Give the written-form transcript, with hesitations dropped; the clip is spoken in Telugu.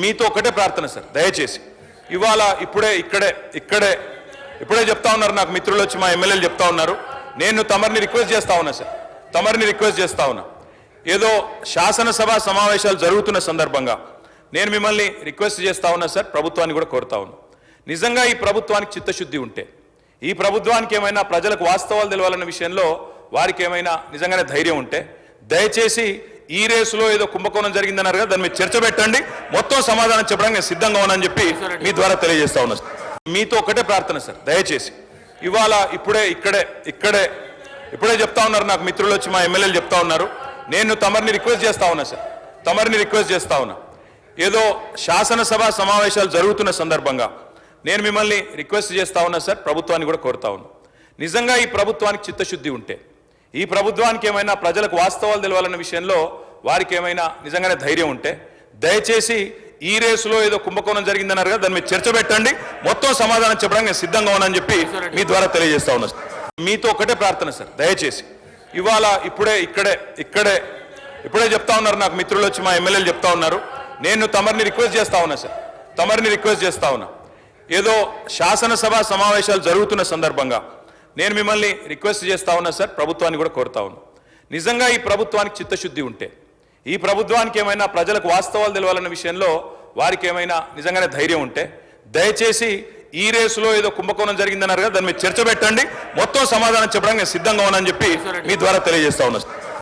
మీతో ఒకటే ప్రార్థన సార్, దయచేసి ఇవాళ ఇప్పుడే చెప్తా ఉన్నారు, నాకు మిత్రులు వచ్చి మా ఎమ్మెల్యేలు చెప్తా ఉన్నారు. నేను తమరిని రిక్వెస్ట్ చేస్తా ఉన్నా సార్, తమరిని రిక్వెస్ట్ చేస్తా ఉన్నా. ఏదో శాసనసభ సమావేశాలు జరుగుతున్న సందర్భంగా నేను మిమ్మల్ని రిక్వెస్ట్ చేస్తా ఉన్నా సార్, ప్రభుత్వాన్ని కూడా కోరుతా ఉన్నా. నిజంగా ఈ ప్రభుత్వానికి చిత్తశుద్ధి ఉంటే, ఈ ప్రభుత్వానికి ఏమైనా ప్రజలకు వాస్తవాలు తెలవాలన్న విషయంలో వారికి ఏమైనా నిజంగానే ధైర్యం ఉంటే, దయచేసి ఈ రేసులో ఏదో కుంభకోణం జరిగిందన్నారు కదా, దాని మీద చర్చ పెట్టండి, మొత్తం సమాధానం చెప్పడానికి నేను సిద్ధంగా ఉన్నానని చెప్పి మీ ద్వారా తెలియజేస్తా ఉన్నా. మీతో ఒకటే ప్రార్థన సార్, దయచేసి ఇవాళ ఇప్పుడే చెప్తా ఉన్నారు, నాకు మిత్రులు వచ్చి మా ఎమ్మెల్యేలు చెప్తా ఉన్నారు. నేను తమరిని రిక్వెస్ట్ చేస్తా ఉన్నా సార్, తమరిని రిక్వెస్ట్ చేస్తా ఉన్నా. ఏదో శాసనసభ సమావేశాలు జరుగుతున్న సందర్భంగా నేను మిమ్మల్ని రిక్వెస్ట్ చేస్తా ఉన్నా సార్, ప్రభుత్వాన్ని కూడా కోరుతా ఉన్నా. నిజంగా ఈ ప్రభుత్వానికి చిత్తశుద్ధి ఉంటే, ఈ ప్రభుత్వానికి ఏమైనా ప్రజలకు వాస్తవాలు తెలవాలన్న విషయంలో వారికి ఏమైనా నిజంగానే ధైర్యం ఉంటే, దయచేసి ఈ రేసులో ఏదో కుంభకోణం జరిగిందన్నారు కదా, దాని మీద చర్చ పెట్టండి, మొత్తం సమాధానం చెప్పడానికి నేను సిద్ధంగా ఉన్నానని చెప్పి మీ ద్వారా తెలియజేస్తా ఉన్నా. మీతో ఒకటే ప్రార్థన సార్, దయచేసి ఇవాళ ఇప్పుడే చెప్తా ఉన్నారు, నాకు మిత్రులు వచ్చి మా ఎమ్మెల్యేలు చెప్తా ఉన్నారు. నేను తమరిని రిక్వెస్ట్ చేస్తా ఉన్నా సార్, తమరిని రిక్వెస్ట్ చేస్తా ఉన్నా. ఏదో శాసనసభ సమావేశాలు జరుగుతున్న సందర్భంగా నేను మిమ్మల్ని రిక్వెస్ట్ చేస్తా ఉన్నా సార్, ప్రభుత్వాన్ని కూడా కోరుతా ఉన్నా. నిజంగా ఈ ప్రభుత్వానికి చిత్తశుద్ధి ఉంటే, ఈ ప్రభుత్వానికి ఏమైనా ప్రజలకు వాస్తవాలు తెలవాలన్న విషయంలో వారికి ఏమైనా నిజంగానే ధైర్యం ఉంటే, దయచేసి ఈ రేసులో ఏదో కుంభకోణం జరిగిందన్నారు కదా, దాని మీద చర్చ పెట్టండి, మొత్తం సమాధానం చెప్పడానికి నేను సిద్ధంగా ఉన్నానని చెప్పి మీ ద్వారా తెలియజేస్తా ఉన్నా.